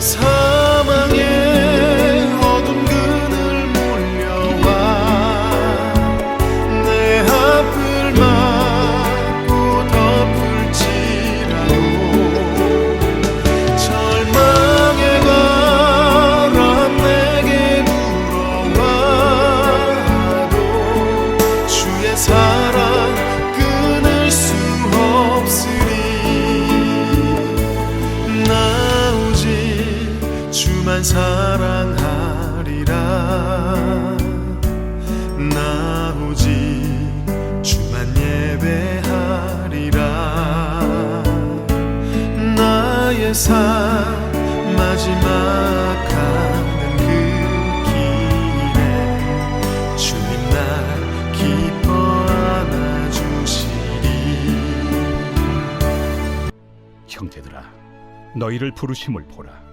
사망의 어둠 그늘 몰려와 내 앞을 막고 덮을지라도 절망의 바람 내게 불어와도 주의 사랑 끊을 수 없으리. 나 오직 주만 사랑하리라. 나 오직 주만 예배하리라. 나의 삶 마지막 가는 그 길에 주님 날 기뻐 안아주시리. 형제들아, 너희를 부르심을 보라.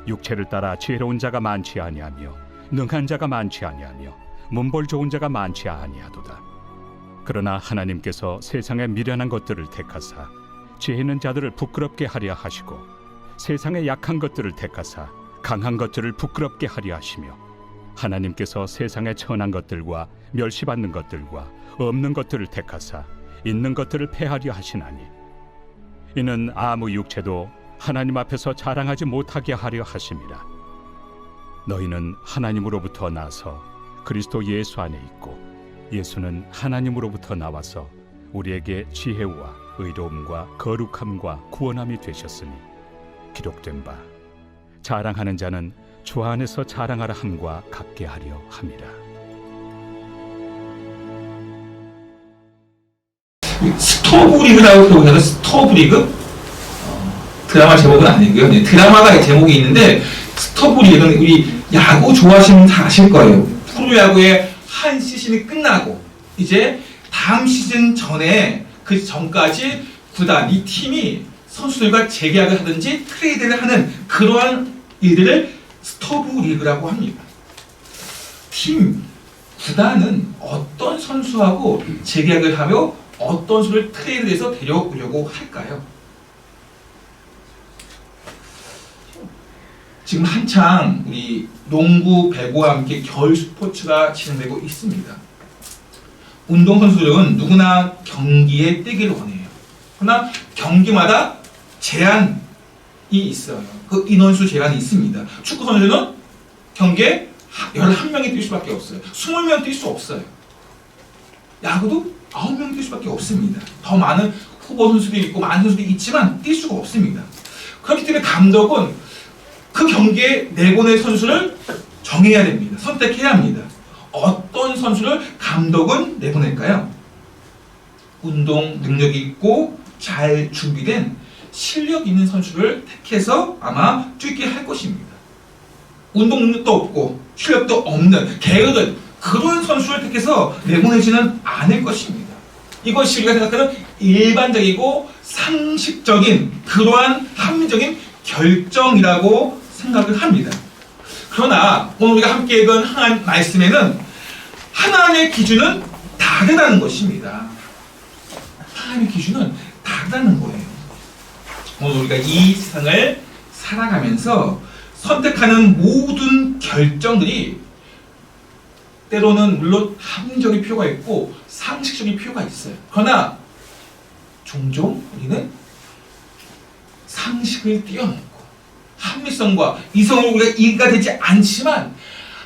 육체를 따라 지혜로운 자가 많지 아니하며 능한 자가 많지 아니하며 문벌 좋은 자가 많지 아니하도다. 그러나 하나님께서 세상의 미련한 것들을 택하사 지혜 있는 자들을 부끄럽게 하려 하시고 세상의 약한 것들을 택하사 강한 것들을 부끄럽게 하려 하시며 하나님께서 세상의 천한 것들과 멸시받는 것들과 없는 것들을 택하사 있는 것들을 패하려 하시나니 이는 아무 육체도 하나님 앞에서 자랑하지 못하게 하려 하심이라. 너희는 하나님으로부터 나서 그리스도 예수 안에 있고 예수는 하나님으로부터 나와서 우리에게 지혜와 의로움과 거룩함과 구원함이 되셨으니 기록된 바 자랑하는 자는 주 안에서 자랑하라 함과 같게 하려 함이라. 스토브리그라고 해서 스토브리그? 드라마 제목은 아니고요. 네, 드라마가 제목이 있는데 스토브리그는 우리 야구 좋아하시는 다 아실 거예요. 프로야구의 한 시즌이 끝나고 이제 다음 시즌 전에 그 전까지 구단, 이 팀이 선수들과 재계약을 하든지 트레이드를 하는 그러한 일들을 스토브리그라고 합니다. 팀, 구단은 어떤 선수하고 재계약을 하며 어떤 선수를 트레이드해서 데려오려고 할까요? 지금 한창 우리 농구, 배구와 함께 겨울 스포츠가 진행되고 있습니다. 운동선수들은 누구나 경기에 뛰기를 원해요. 그러나 경기마다 제한이 있어요. 그 인원수 제한이 있습니다. 축구선수들은 경기에 11명이 뛸 수밖에 없어요. 20명 뛸 수 없어요. 야구도 9명 뛸 수밖에 없습니다. 더 많은 후보 선수들이 있고 많은 선수들이 있지만 뛸 수가 없습니다. 그렇기 때문에 감독은 그 경기에 내보낼 선수를 정해야 됩니다. 선택해야 합니다. 어떤 선수를 감독은 내보낼까요? 운동 능력이 있고 잘 준비된 실력 있는 선수를 택해서 아마 뛰게 할 것입니다. 운동 능력도 없고 실력도 없는 게으른 그런 선수를 택해서 내보내지는 않을 것입니다. 이것이 우리가 생각하는 일반적이고 상식적인 그러한 합리적인 결정이라고 생각을 합니다. 그러나 오늘 우리가 함께 읽은 하나님 말씀에는 하나님의 기준은 다르다는 것입니다. 하나님의 기준은 다르다는 거예요. 오늘 우리가 이 세상을 살아가면서 선택하는 모든 결정들이 때로는 물론 합리적인 필요가 있고 상식적인 필요가 있어요. 그러나 종종 우리는 상식을 뛰어넘고 합리성과 이성으로 우리가 이해가 되지 않지만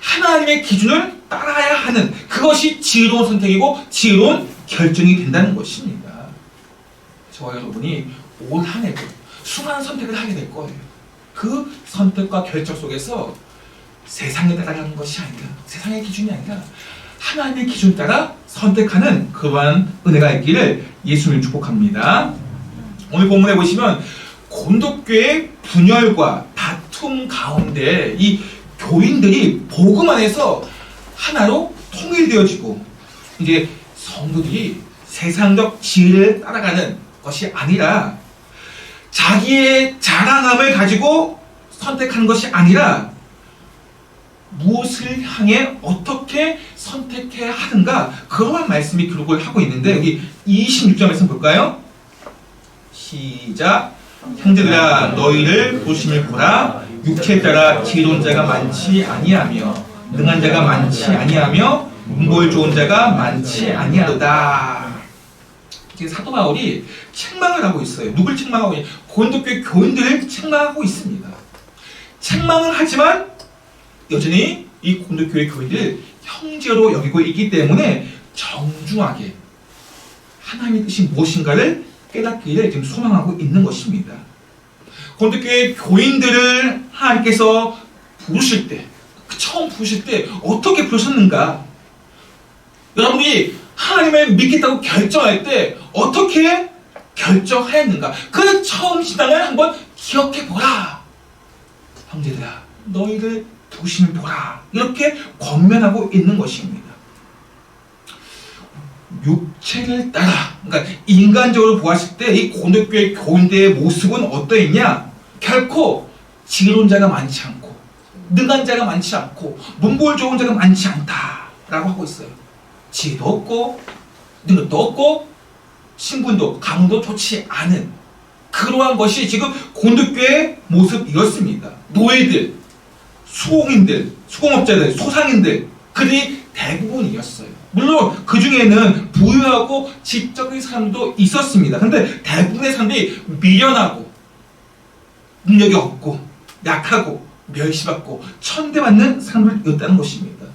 하나님의 기준을 따라야 하는 그것이 지혜로운 선택이고 지혜로운 결정이 된다는 것입니다. 저와 여러분이 올 한 해도 수많은 선택을 하게 될 거예요. 그 선택과 결정 속에서 세상에 따라가는 것이 아니라 세상의 기준이 아니라 하나님의 기준 따라 선택하는 그러한 은혜가 있기를 예수님을 축복합니다. 오늘 본문에 보시면 고린도교의 분열과 다툼 가운데 이 교인들이 복음 안에서 하나로 통일되어지고 이제 성도들이 세상적 지혜를 따라가는 것이 아니라 자기의 자랑함을 가지고 선택하는 것이 아니라 무엇을 향해 어떻게 선택해야 하는가 그러한 말씀이 기록을 하고 있는데 여기 26절 말씀 볼까요? 시작. 형제들아 너희를 부르심을 보라 육체에 따라 지혜로운 자가 많지 아니하며 능한 자가 많지 아니하며 문벌 좋은 자가 많지 아니하다. 지금 사도 바울이 책망을 하고 있어요. 누굴 책망하고 있냐? 고린도교회 교인들을 책망하고 있습니다. 책망을 하지만 여전히 이 고린도교회 교인들 형제로 여기고 있기 때문에 정중하게 하나님의 뜻이 무엇인가를 깨닫기를 지금 소망하고 있는 것입니다. 고린도교회 교인들을 하나님께서 부르실 때, 처음 부르실 때 어떻게 부르셨는가? 여러분이 하나님을 믿겠다고 결정할 때 어떻게 결정하였는가? 그 처음 신앙을 한번 기억해 보라. 형제들아, 너희를 부르심을 보라. 이렇게 권면하고 있는 것입니다. 육체를 따라, 그러니까 인간적으로 보았을 때 이 고린도교회 교인들의 모습은 어떠했냐? 결코 지혜로운 자가 많지 않고 능한 자가 많지 않고 문벌 좋은 자가 많지 않다라고 하고 있어요. 지혜도 없고 능력도 없고 신분도 강도 좋지 않은 그러한 것이 지금 고린도교회의 모습이었습니다. 노예들, 수공인들, 수공업자들, 소상인들 그들이 대부분이었어요. 물론 그 중에는 부유하고 지적인 사람도 있었습니다. 그런데 대부분의 사람들이 미련하고 능력이 없고 약하고 멸시받고 천대받는 사람들이었다는 것입니다.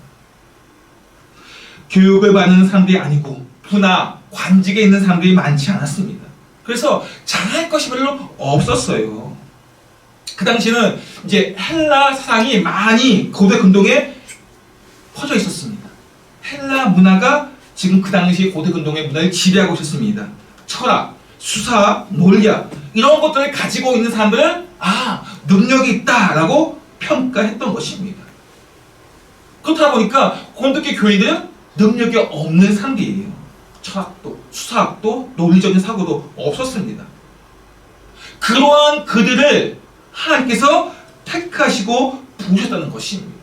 교육을 받는 사람들이 아니고 부나 관직에 있는 사람들이 많지 않았습니다. 그래서 잘할 것이 별로 없었어요. 그 당시는 이제 헬라 사상이 많이 고대 근동에 퍼져 있었습니다. 헬라 문화가 지금 그 당시 고대 근동의 문화를 지배하고 있었습니다. 철학, 수사, 논리학 이런 것들을 가지고 있는 사람들은 능력이 있다라고 평가했던 것입니다. 그렇다 보니까 고린도교회 교인들은 능력이 없는 사람들이에요. 철학도, 수사학도, 논리적인 사고도 없었습니다. 그러한 그들을 하나님께서 택하시고 부르셨다는 것입니다.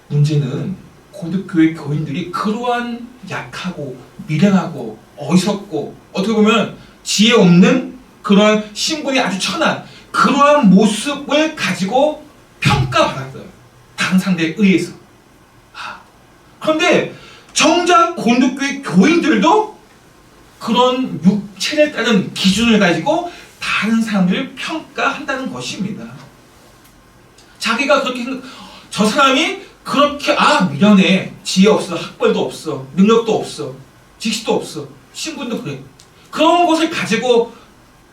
문제는 고린도교회 교인들이 그러한 약하고 미련하고 어리석고 어떻게 보면 지혜 없는 그러한 신분이 아주 천한 그러한 모습을 가지고 평가받았어요. 다른 상대에 의해서. 그런데 정작 고린도교회 교인들도 그런 육체를 따른 기준을 가지고 다른 사람들을 평가한다는 것입니다. 자기가 그렇게 저 사람이 그렇게 미련해, 지혜 없어, 학벌도 없어, 능력도 없어, 지식도 없어, 신분도 그래. 그런 것을 가지고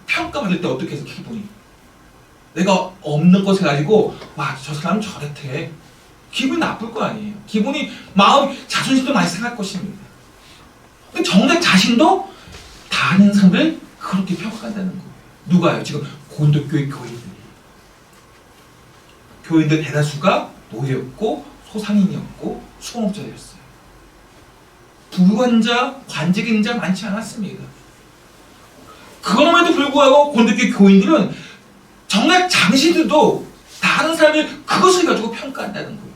평가받을 때 어떻게 해서 기분이 내가 없는 것을 가지고 저 사람 저랬대. 기분이 나쁠 거 아니에요. 기분이 마음, 자존심도 많이 상할 것입니다. 근데 정작 자신도 다른 사람을 그렇게 평가한다는 거예요. 누가요? 지금 고린도교회 교인들이. 교인들 대다수가 노예였고 소상인이었고 수공업자였어요. 부유한 자, 관직 있는 자 많지 않았습니다. 그럼에도 불구하고 고린도교회 교인들은 정말 자신들도 다른 사람을 그것을 가지고 평가한다는 거예요.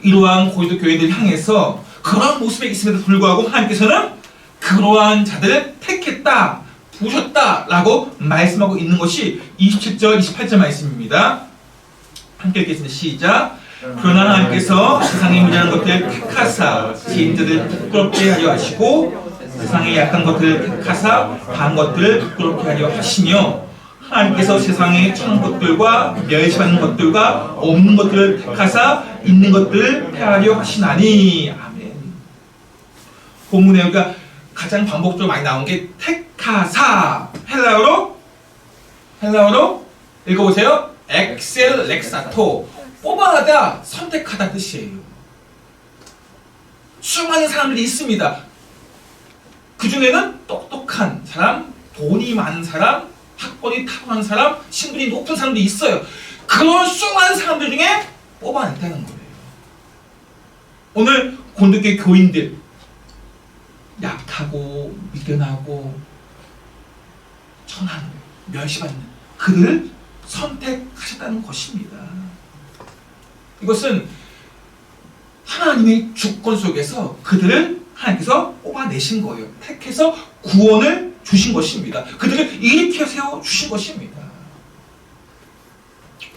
이러한 고린도 교회들 향해서 그러한 모습에 있음에도 불구하고 하나님께서는 그러한 자들을 택했다, 부르셨다라고 말씀하고 있는 것이 27절, 28절 말씀입니다. 함께 읽겠습니다. 시작. 그러나 하나님께서 세상에 무지한 것들을 택하사 지인들을 부끄럽게 하려 하시고 세상에 약한 것들을 택하사 강한 것들을 부끄럽게 하려 하시며 하나님께서 세상에 천한 것들과 멸시받는 것들과 없는 것들을 택하사 있는 것들을 폐하려 하시나니. 아멘. 본문에 우리가 가장 반복적으로 많이 나온 게 택하사. 헬라어로 읽어보세요. 엑셀렉사토. 뽑아내다, 선택하다 뜻이에요. 수많은 사람들이 있습니다. 그 중에는 똑똑한 사람, 돈이 많은 사람, 학벌이 탁월한 사람, 신분이 높은 사람도 있어요. 그런 수많은 사람들 중에 뽑아냈다는 거예요. 오늘 고린도교회 교인들 약하고 미련하고 천한, 멸시받는 그들을 선택하셨다는 것입니다. 이것은 하나님의 주권 속에서 그들을 하나님께서 뽑아내신 거예요. 택해서 구원을 주신 것입니다. 그들을 일으켜 세워 주신 것입니다.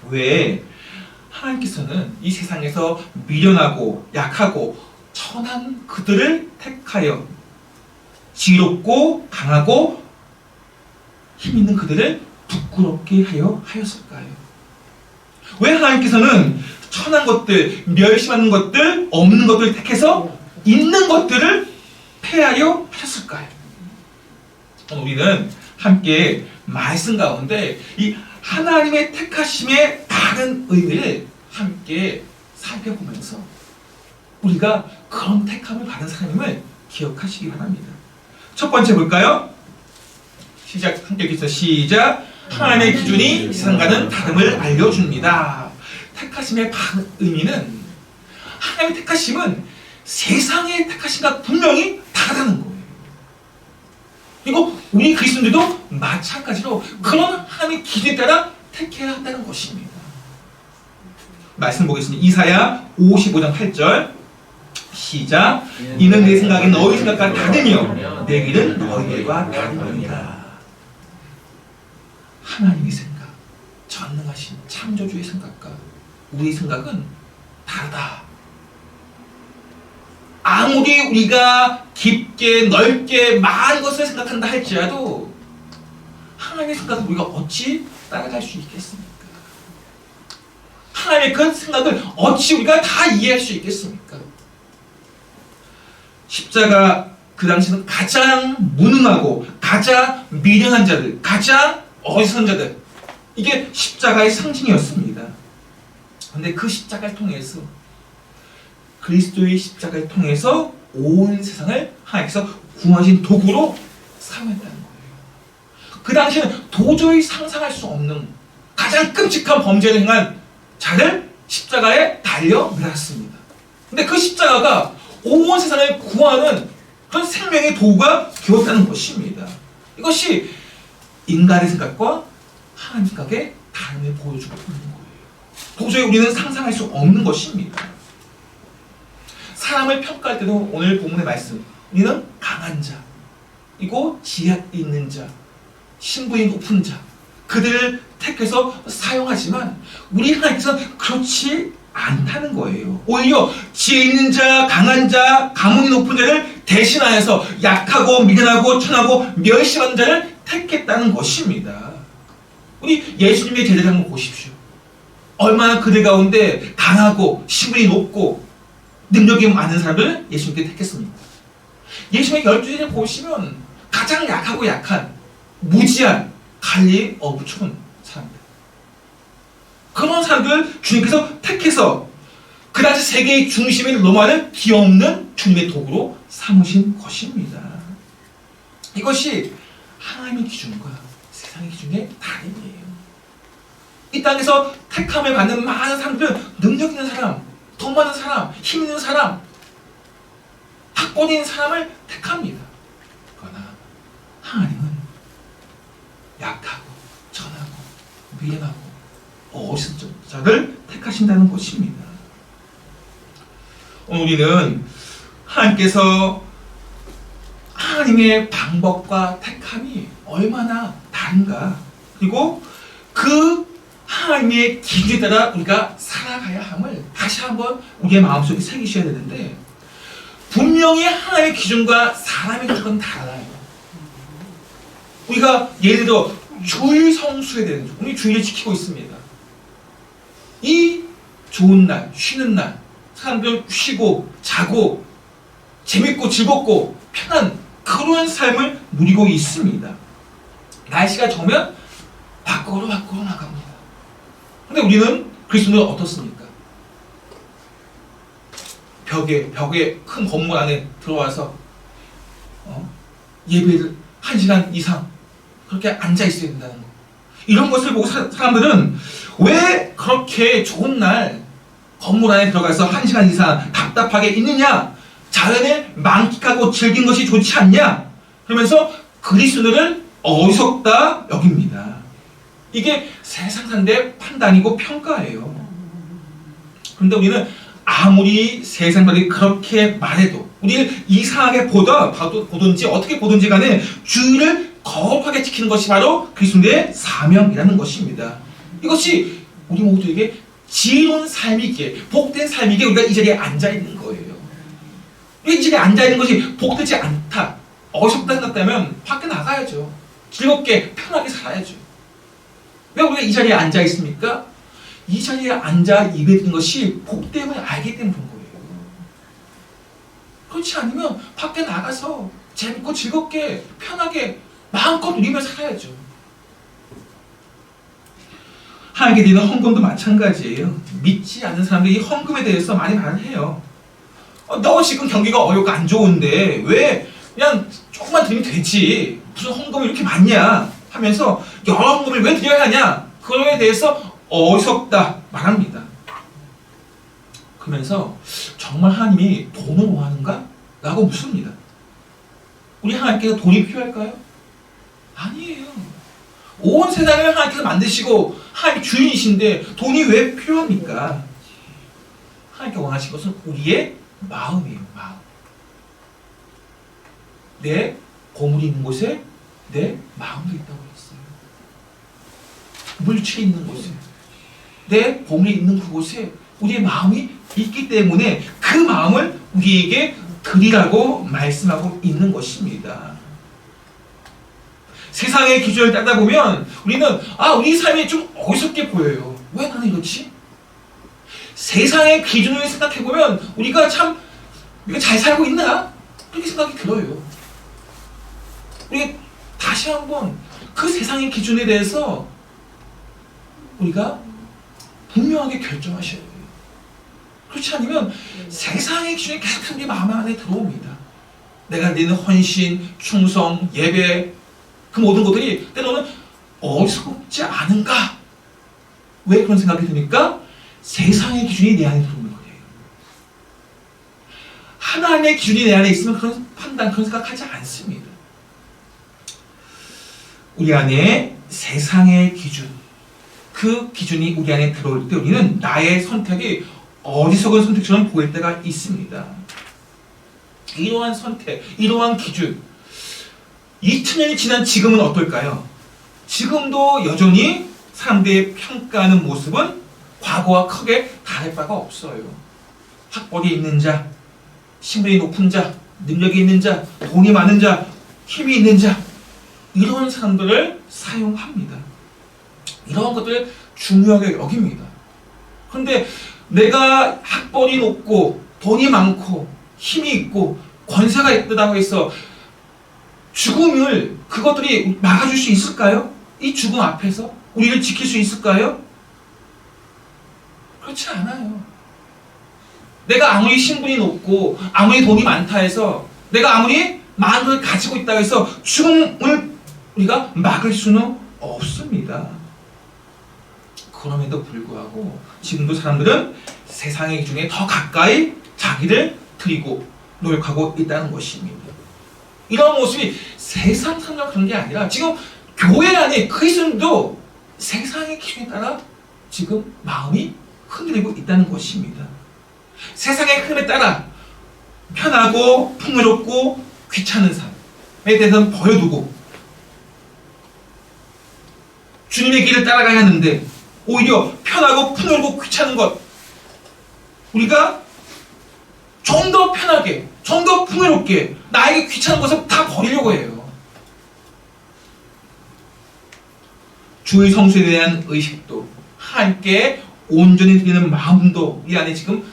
왜 하나님께서는 이 세상에서 미련하고 약하고 천한 그들을 택하여 지혜롭고 강하고 힘 있는 그들을 부끄럽게 하였을까요? 왜 하나님께서는 천한 것들, 멸시받는 것들, 없는 것들을 택해서 있는 것들을 폐하여 하셨을까요? 우리는 함께 말씀 가운데 이 하나님의 택하심의 다른 의미를 함께 살펴보면서 우리가 그런 택함을 받은 사람임을 기억하시기 바랍니다. 첫 번째 볼까요? 시작, 함께 읽겠습니다. 시작. 하나님의 기준이 세상과는 다름을 알려줍니다. 택하심의 의미는, 하나님의 택하심은 세상의 택하심과 분명히 다르다는 거예요. 그리고 우리 그리스도인들도 마찬가지로 그런 하나님의 기준에 따라 택해야 한다는 것입니다. 말씀 보겠습니다. 이사야 55장 8절 시작. 이는 내 생각이 너희 생각과 다르며 내 길은 너희 길과 다르니라. 하나님의 생각, 전능하신 창조주의 생각과 우리 생각은 다르다. 아무리 우리가 깊게 넓게 많은 것을 생각한다 할지라도 하나님의 생각을 우리가 어찌 따라갈 수 있겠습니까? 하나님의 그 생각을 어찌 우리가 다 이해할 수 있겠습니까? 십자가 그 당시는 가장 무능하고 가장 미련한 자들, 가장 어리석은 자들, 이게 십자가의 상징이었습니다. 그런데 그 십자가를 통해서, 그리스도의 십자가를 통해서 온 세상을 하나님께서 구원하신 도구로 사용했다는 거예요. 그 당시에는 도저히 상상할 수 없는 가장 끔찍한 범죄를 행한 자를 십자가에 달려 매랐습니다. 근데 그 십자가가 온 세상을 구하는 그런 생명의 도구가 되었다는 것입니다. 이것이 인간의 생각과 하나님 생각의 다름을 보여주고 있는 거예요. 도저히 우리는 상상할 수 없는 것입니다. 사람을 평가할 때도 오늘 본문의 말씀, 우리는 강한 자, 이고 지혜 있는 자, 신분이 높은 자, 그들을 택해서 사용하지만 우리 하나님께서는 그렇지 않다는 거예요. 오히려 지혜 있는 자, 강한 자, 가문이 높은 자를 대신하여서 약하고 미련하고 천하고 멸시받는 자를 택했다는 것입니다. 우리 예수님의 제자들 한번 보십시오. 얼마나 그들 가운데 강하고 신분이 높고 능력이 많은 사람을 예수님께 택했습니다. 예수님의 12제자를 보시면 가장 약하고 약한 무지한 갈릴리 어부촌 사람들, 그런 사람들 주님께서 택해서 그 당시 세계의 중심인 로마를 뒤엎는 주님의 도구로 삼으신 것입니다. 이것이 하나님의 기준과 세상의 기준의 다름이에요. 이 땅에서 택함을 받는 많은 사람들은 능력 있는 사람, 돈 많은 사람, 힘 있는 사람, 학권 있는 사람을 택합니다. 그러나 하나님은 약하고 천하고 미련하고 어리석은 자를 택하신다는 것입니다. 오늘 우리는 하나님께서 하나님의 방법과 택함이 얼마나 다른가, 그리고 그 하나님의 기준에 따라 우리가 살아가야 함을 다시 한번 우리의 마음속에 새기셔야 되는데, 분명히 하나님의 기준과 사람의 기준은 달라요. 우리가 예를 들어 주일 성수해야 되는, 우리 주일을 지키고 있습니다. 이 좋은 날, 쉬는 날, 사람들 쉬고 자고 재밌고 즐겁고 편한 그런 삶을 누리고 있습니다. 날씨가 좋으면 밖으로 나갑니다. 근데 우리는 그리스도인은 어떻습니까? 벽에 큰 건물 안에 들어와서 예배를 1시간 이상 그렇게 앉아 있어야 된다는 거. 이런 것을 보고 사람들은 왜 그렇게 좋은 날 건물 안에 들어가서 1시간 이상 답답하게 있느냐? 자연을 만끽하고 즐긴 것이 좋지 않냐? 그러면서 그리스도를 어리석다 여깁니다. 이게 세상 사람들의 판단이고 평가예요. 그런데 우리는 아무리 세상 사람들이 그렇게 말해도, 우리를 이상하게 보든지 어떻게 보든지 간에 주의를 거룩하게 지키는 것이 바로 그리스도의 사명이라는 것입니다. 이것이 우리 모두에게 지혜로운 삶이기에, 복된 삶이기에 우리가 이 자리에 앉아있는 거예요. 이 자리에 앉아있는 것이 복되지 않다, 어이없다 생각되면 밖에 나가야죠. 즐겁게 편하게 살아야죠. 왜 우리가 이 자리에 앉아있습니까? 이 자리에 앉아 예배드리는 것이 복됨을 알기 때문인 거예요. 그렇지 않으면 밖에 나가서 재밌고 즐겁게 편하게 마음껏 누리며 살아야죠. 하나님께 드리는 헌금도 마찬가지예요. 믿지 않는 사람들이 이 헌금에 대해서 많이 말을 해요. 너 지금 경기가 어렵고 안 좋은데 왜 그냥 조금만 드리면 되지, 무슨 헌금이 이렇게 많냐 하면서 여러 헌금을 왜 드려야 하냐, 그거에 대해서 어이없다 말합니다. 그러면서 정말 하나님이 돈을 원하는가? 라고 묻습니다. 우리 하나님께서 돈이 필요할까요? 아니에요. 온 세상을 하나님께서 만드시고 하나님 주인이신데 돈이 왜 필요합니까? 하나님께 원하신 것은 우리의 마음이에요. 마음. 내 보물이 있는 곳에 내 마음도 있다고 했어요. 물질이 있는 곳에, 내 보물이 있는 그곳에 우리의 마음이 있기 때문에 그 마음을 우리에게 드리라고 말씀하고 있는 것입니다. 세상의 기준을 따다 보면 우리는 우리 삶이 좀 어이없게 보여요. 왜 나는 이렇지? 세상의 기준을 생각해 보면 우리가 참 잘 살고 있나? 그렇게 생각이 들어요. 우리 다시 한번 그 세상의 기준에 대해서 우리가 분명하게 결정하셔야 돼요. 그렇지 않으면 세상의 기준이 계속 우리 마음 안에 들어옵니다. 내가 드리는 헌신, 충성, 예배, 그 모든 것들이 때로는 어이없지 않은가? 왜 그런 생각이 드니까 세상의 기준이 내 안에 들어오는 거예요. 하나님의 기준이 내 안에 있으면 그런 판단, 그런 생각하지 않습니다. 우리 안에 세상의 기준, 그 기준이 우리 안에 들어올 때 우리는 나의 선택이 어리석은 선택처럼 보일 때가 있습니다. 이러한 선택, 이러한 기준, 2000년이 지난 지금은 어떨까요? 지금도 여전히 사람들이 평가하는 모습은 과거와 크게 다를 바가 없어요. 학벌이 있는 자, 신분이 높은 자, 능력이 있는 자, 돈이 많은 자, 힘이 있는 자, 이런 사람들을 사용합니다. 이런 것들을 중요하게 여깁니다. 그런데 내가 학벌이 높고 돈이 많고 힘이 있고 권세가 있다고 해서 죽음을 그것들이 막아줄 수 있을까요? 이 죽음 앞에서 우리를 지킬 수 있을까요? 그렇지 않아요. 내가 아무리 신분이 높고 아무리 돈이 많다 해서 내가 아무리 많은 걸 가지고 있다고 해서 죽음을 우리가 막을 수는 없습니다. 그럼에도 불구하고 지금도 사람들은 세상의 기준에 더 가까이 자기를 드리고 노력하고 있다는 것입니다. 이런 모습이 세상 사람과 그런 게 아니라 지금 교회 안에 그리스도인도 세상의 기준에 따라 지금 마음이 흔들리고 있다는 것입니다. 세상의 흐름에 따라 편하고 풍요롭고 귀찮은 삶에 대해서는 버려두고 주님의 길을 따라가야 하는데 오히려 편하고 풍요롭고 귀찮은 것, 우리가 좀 더 편하게, 좀 더 풍요롭게 나에게 귀찮은 것을 다 버리려고 해요. 주의 성수에 대한 의식도 하나님께 온전히 드리는 마음도 이 안에 지금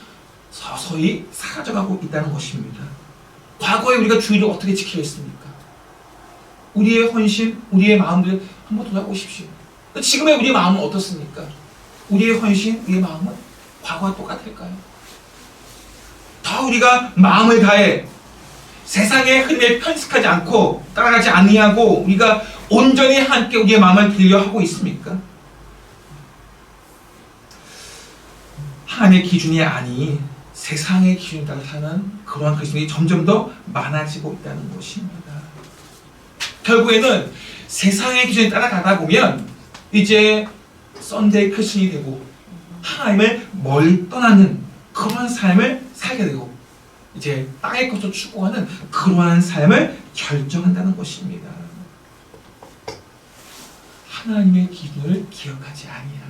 서서히 사라져가고 있다는 것입니다. 과거에 우리가 주의를 어떻게 지키려 했습니까? 우리의 헌신, 우리의 마음들 한번 돌아보십시오. 지금의 우리의 마음은 어떻습니까? 우리의 헌신, 우리의 마음은 과거와 똑같을까요? 더 우리가 마음을 다해 세상의 흐름에 편식하지 않고 따라가지 아니하고 우리가 온전히 함께 우리의 마음을 드리려 하고 있습니까? 하나님의 기준이 아닌 세상의 기준에 따라 사는 그러한 그리스도인이 점점 더 많아지고 있다는 것입니다. 결국에는 세상의 기준에 따라가다 보면 이제 썬데이 크리스천이 되고 하나님을 멀리 떠나는 그러한 삶을 살게 되고 이제 땅의 것을 추구하는 그러한 삶을 결정한다는 것입니다. 하나님의 기준을 기억하지 아니하며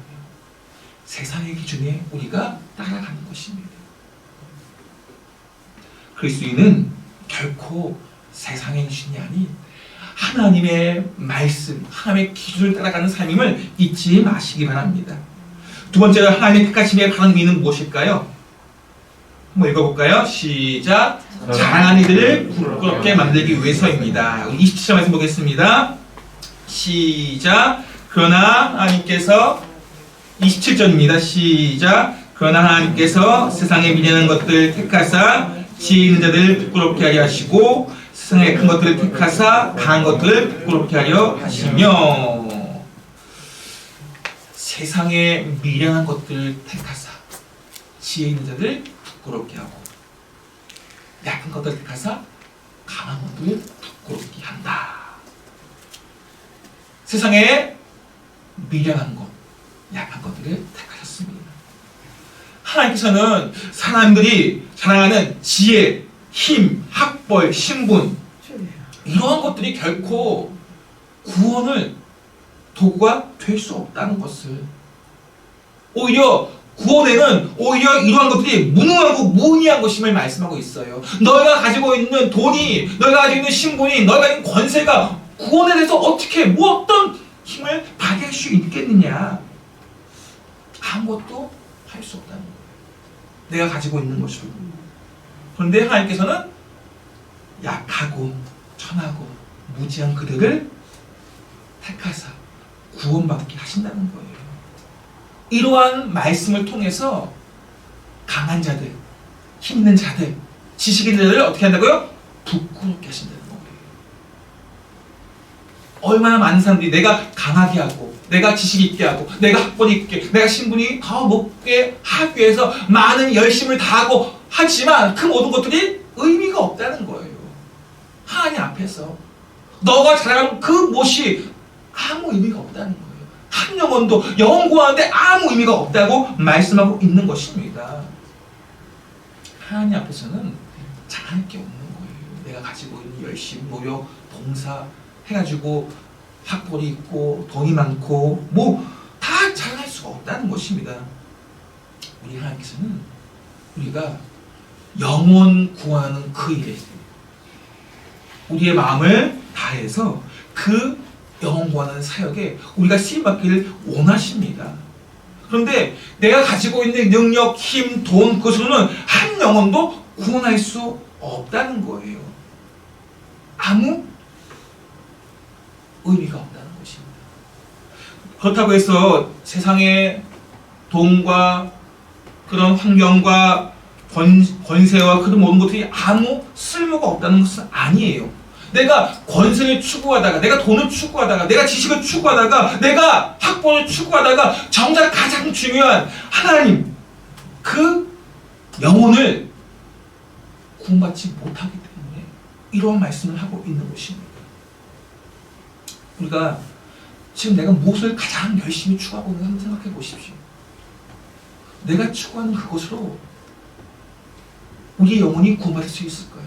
세상의 기준에 우리가 따라가는 것입니다. 그리스도인은 결코 세상의 기준이 아닌 하나님의 말씀, 하나님의 기준을 따라가는 삶임을 잊지 마시기 바랍니다. 두 번째로 하나님의 택하심의 바른 의미는 무엇일까요? 한번 읽어볼까요? 시작. 잘한 이들을 부끄럽게 만들기 위해서입니다. 27절 말씀 보겠습니다. 시작. 그러나 하나님께서 27절입니다. 시작. 그러나 하나님께서 세상에 미련한 것들 택하사 지혜 있는 자들을 부끄럽게 하려 하시고 세상의 큰 것들을 택하사 강한 것들을 부끄럽게 하려 하시며 세상의 미련한 것들을 택하사 지혜 있는 자들을 부끄럽게 하고 약한 것들을 택하사 강한 것들을 부끄럽게 한다. 세상에 미련한 것, 약한 것들을 택하셨습니다. 하나님께서는 사람들이 자랑하는 지혜, 힘, 학벌, 신분 이러한 것들이 결코 구원을 도구가 될 수 없다는 것을, 오히려 구원에는 오히려 이러한 것들이 무능하고 무의미한 것임을 말씀하고 있어요. 너희가 가지고 있는 돈이, 너희가 가지고 있는 신분이, 너희가 가진 권세가 구원에 대해서 어떻게 어떤 힘을 발휘할 수 있겠느냐? 아무것도 할 수 없다는 거예요. 내가 가지고 있는 것으로. 그런데 하나님께서는 약하고 천하고 무지한 그들을 택하사 구원받게 하신다는 거예요. 이러한 말씀을 통해서 강한 자들, 힘 있는 자들, 지식 있는 자들을 어떻게 한다고요? 부끄럽게 하신다는 거예요. 얼마나 많은 사람들이 내가 강하게 하고 내가 지식 있게 하고 내가 학벌이 있게 내가 신분이 더 높게 하기 위해서 많은 열심을 다하고 하지만 그 모든 것들이 의미가 없다는 거예요. 하나님 앞에서 너가 자랑하는 그 못이 아무 의미가 없다는 거예요. 한 영혼도 영혼 구하는데 아무 의미가 없다고 말씀하고 있는 것입니다. 하나님 앞에서는 자랑할 게 없는 거예요. 내가 가지고 있는 열심, 노력, 봉사 해가지고 학벌이 있고 돈이 많고 다 자랑할 수가 없다는 것입니다. 우리 하나님께서는 우리가 영혼 구하는 그 일에 우리의 마음을 다해서 그 영혼 구하는 사역에 우리가 쓰임받기를 원하십니다. 그런데 내가 가지고 있는 능력, 힘, 돈, 그것으로는 한 영혼도 구원할 수 없다는 거예요. 아무 의미가 없다는 것입니다. 그렇다고 해서 세상의 돈과 그런 환경과 권세와 그런 모든 것들이 아무 쓸모가 없다는 것은 아니에요. 내가 권세를 추구하다가, 내가 돈을 추구하다가, 내가 지식을 추구하다가, 내가 학벌을 추구하다가 정작 가장 중요한 하나님, 그 영혼을 구원받지 못하기 때문에 이러한 말씀을 하고 있는 것입니다. 우리가 지금 내가 무엇을 가장 열심히 추구하고 있는지 한번 생각해 보십시오. 내가 추구하는 그것으로 우리의 영혼이 구원받을 수 있을 거예요.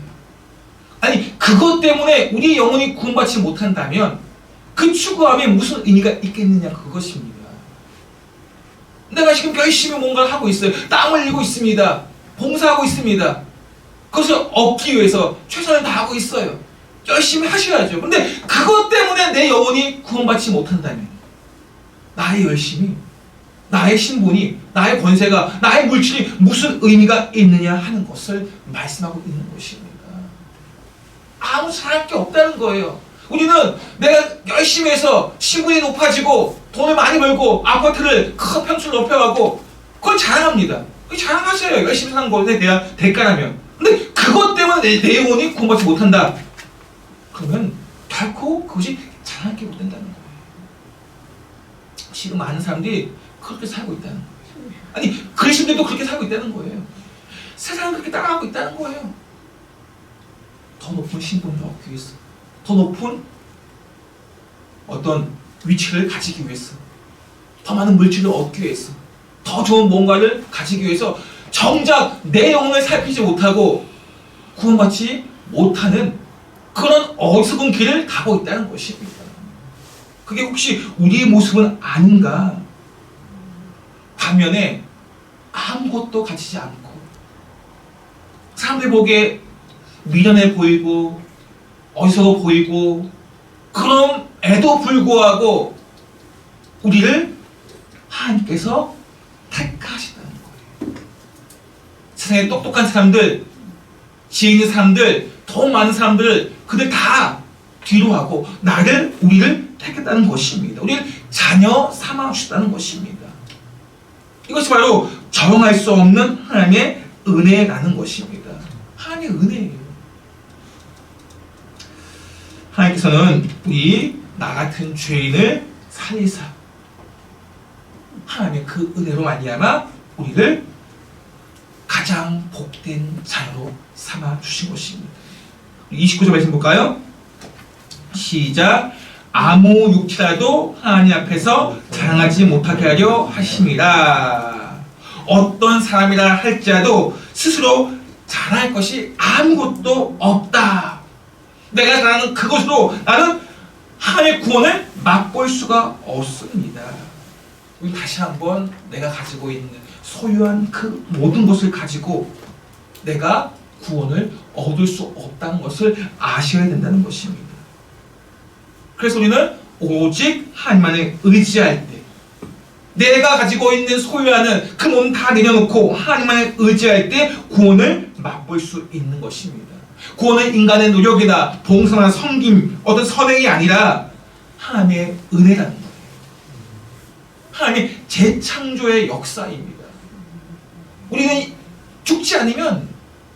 아니, 그것 때문에 우리의 영혼이 구원받지 못한다면 그 추구함에 무슨 의미가 있겠느냐, 그것입니다. 내가 지금 열심히 뭔가를 하고 있어요. 땀 흘리고 있습니다. 봉사하고 있습니다. 그것을 얻기 위해서 최선을 다하고 있어요. 열심히 하셔야죠. 근데 그것 때문에 내 영혼이 구원받지 못한다면 나의 열심이, 나의 신분이, 나의 권세가, 나의 물질이 무슨 의미가 있느냐 하는 것을 말씀하고 있는 것입니다. 아무 잘할 게 없다는 거예요. 우리는 내가 열심히 해서 신분이 높아지고 돈을 많이 벌고 아파트를 큰 평수를 높여가고 그걸 자랑합니다. 그게 자랑하세요. 열심히 사는 것에 대한 대가라면. 근데 그것 때문에 내 영혼이 구원받지 못한다. 그러면 결코 그것이 자랑할 게 못 된다는 거예요. 지금 많은 사람들이 그렇게 살고 있다는 거예요. 아니, 그리스도인들도 그렇게 살고 있다는 거예요. 세상은 그렇게 따라가고 있다는 거예요. 더 높은 신분을 얻기 위해서, 더 높은 어떤 위치를 가지기 위해서, 더 많은 물질을 얻기 위해서, 더 좋은 뭔가를 가지기 위해서 정작 내 영혼을 살피지 못하고 구원받지 못하는 그런 어리석은 길을 가고 있다는 것입니다. 그게 혹시 우리의 모습은 아닌가? 반면에 아무것도 가지지 않고 사람들 보기에 미련해 보이고 어리석어 보이고 그럼에도 불구하고 우리를 하나님께서 택하시다는 거예요. 세상에 똑똑한 사람들, 지혜 있는 사람들, 더 많은 사람들 그들 다 뒤로 하고 우리를 택했다는 것입니다. 우리를 자녀 삼아 주셨다는 것입니다. 이것이 바로 정할 수 없는 하나님의 은혜라는 것입니다. 하나님의 은혜예요. 하나님께서는 우리 나 같은 죄인을 살리사 하나님의 그 은혜로 말미암아 우리를 가장 복된 자녀로 삼아 주신 것입니다. 29절 말씀 볼까요? 시작. 아무 육체라도 하나님 앞에서 자랑하지 못하게 하려 하심이라. 어떤 사람이라 할지라도 스스로 자랑할 것이 아무것도 없다. 내가 자랑하는 그것으로 나는 하나님의 구원을 맛볼 수가 없습니다. 우리 다시 한번 내가 가지고 있는 소유한 그 모든 것을 가지고 내가 구원을 얻을 수 없다는 것을 아셔야 된다는 것입니다. 그래서 우리는 오직 하나님만을 의지할 때 내가 가지고 있는 소유하는 그 몸 다 내려놓고 하나님만을 의지할 때 구원을 맛볼 수 있는 것입니다. 구원은 인간의 노력이나 봉사나 섬김, 어떤 선행이 아니라 하나님의 은혜라는 거예요. 하나님의 재창조의 역사입니다. 우리는 죽지 않으면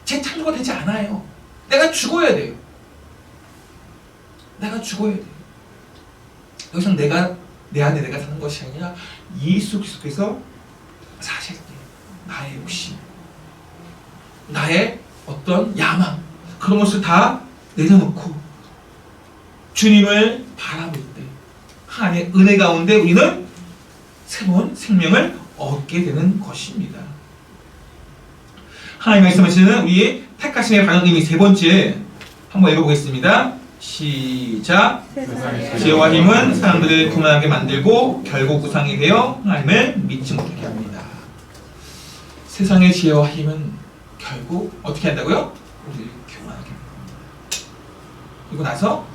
재창조가 되지 않아요. 내가 죽어야 돼요. 내가 죽어야 돼요. 여기서 내 안에 내가 사는 것이 아니라 예수 그리스도께서 사실 때 나의 욕심, 나의 어떤 야망 그런 것을 다 내려놓고 주님을 바라볼 때 하나님의 은혜 가운데 우리는 새로운 생명을 얻게 되는 것입니다. 하나님 말씀하시는 우리의 택하심의 반응 의미 세 번째 한번 읽어보겠습니다. 시작. 지혜와 힘은 사람들을 교만하게 만들고 결국 우상이 되어 하나님을 믿지 못하게 합니다. 세상의 지혜와 힘은 결국 어떻게 한다고요? 우리를 교만하게 합니다. 그리고 나서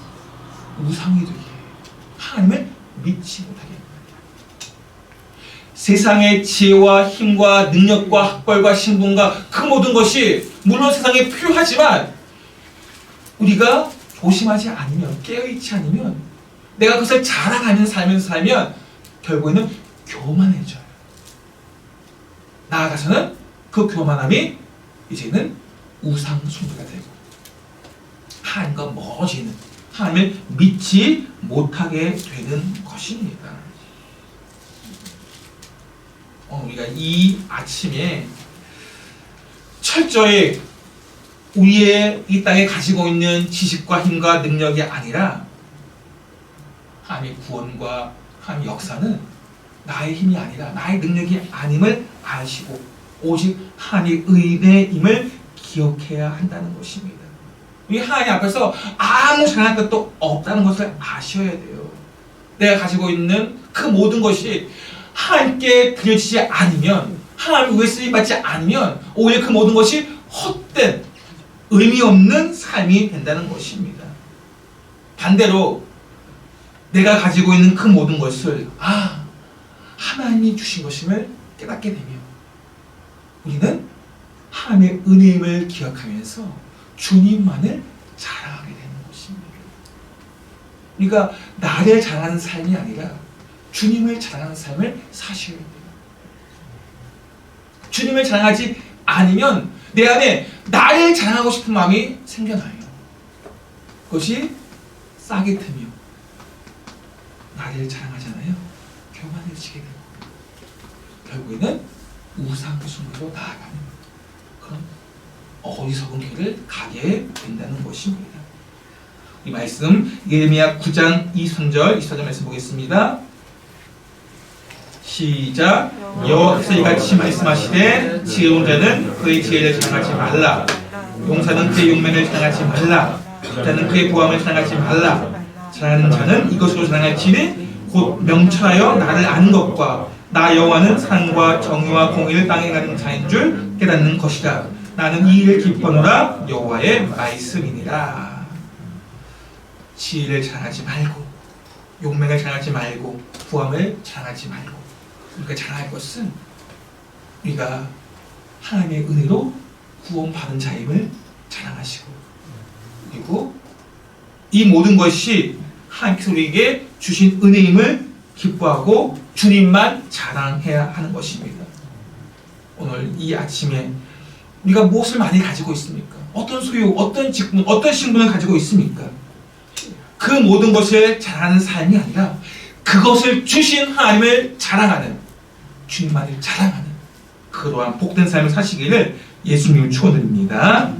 우상이 되게 하나님을 믿지 못하게 합니다. 세상의 지혜와 힘과 능력과 학벌과 신분과 그 모든 것이 물론 세상에 필요하지만 우리가 조심하지 않으면 깨어있지 않으면 내가 그것을 자랑하면서 살면 결국에는 교만해져요. 나아가서는 그 교만함이 이제는 우상 숭배가 되고 하나님과 멀어지는 하나님을 믿지 못하게 되는 것입니다. 우리가 이 아침에 철저히 우리의 이 땅에 가지고 있는 지식과 힘과 능력이 아니라 하나님의 구원과 하나님의 역사는 나의 힘이 아니라 나의 능력이 아님을 아시고 오직 하나님의 은혜임을 기억해야 한다는 것입니다. 우리 하나님 앞에서 아무 자랑할 것도 없다는 것을 아셔야 돼요. 내가 가지고 있는 그 모든 것이 하나님께 드려지지 않으면 하나님 위해 쓰임받지 않으면 오히려 그 모든 것이 헛된 의미 없는 삶이 된다는 것입니다. 반대로 내가 가지고 있는 그 모든 것을 하나님이 주신 것임을 깨닫게 되면 우리는 하나님의 은혜임을 기억하면서 주님만을 자랑하게 되는 것입니다. 우리가 나를 자랑하는 삶이 아니라 주님을 자랑하는 삶을 사셔야 돼요. 주님을 자랑하지 않으면 내 안에 나를 자랑하고 싶은 마음이 생겨나요. 그것이 싹이 트며 나를 자랑하잖아요. 교만해지게 되고 결국에는 우상숭배로 나아가는 그런 어리석은 길을 가게 된다는 것입니다. 이 말씀 예레미야 9장 23절 24절 말씀 보겠습니다. 시작. 여호와께서 이같이 말씀하시되 지혜로운 자는 그의 지혜를 자랑하지 말라. 용사는 그의 용맹을 자랑하지 말라. 자는 그의 보함을 자랑하지 말라. 자랑하는 자는 이것으로 자랑할지니 곧 명철하여 나를 아는 것과 나 여호와는 사랑과 정의와 공의를 땅에 가는 자인 줄 깨닫는 것이라. 나는 이 일을 기뻐하노라. 여호와의 말씀이니라. 지혜를 자랑하지 말고, 용맹을 자랑하지 말고, 부함을 자랑하지 말고, 우리가 자랑할 것은 우리가 하나님의 은혜로 구원받은 자임을 자랑하시고, 그리고 이 모든 것이 하나님께서 우리에게 주신 은혜임을 기뻐하고 주님만 자랑해야 하는 것입니다. 오늘 이 아침에 우리가 무엇을 많이 가지고 있습니까? 어떤 소유, 어떤 직분, 어떤 신분을 가지고 있습니까? 그 모든 것을 자랑하는 삶이 아니라 그것을 주신 하나님을 자랑하는, 주님만을 자랑하는 그러한 복된 삶을 사시기를 예수님을 축원드립니다.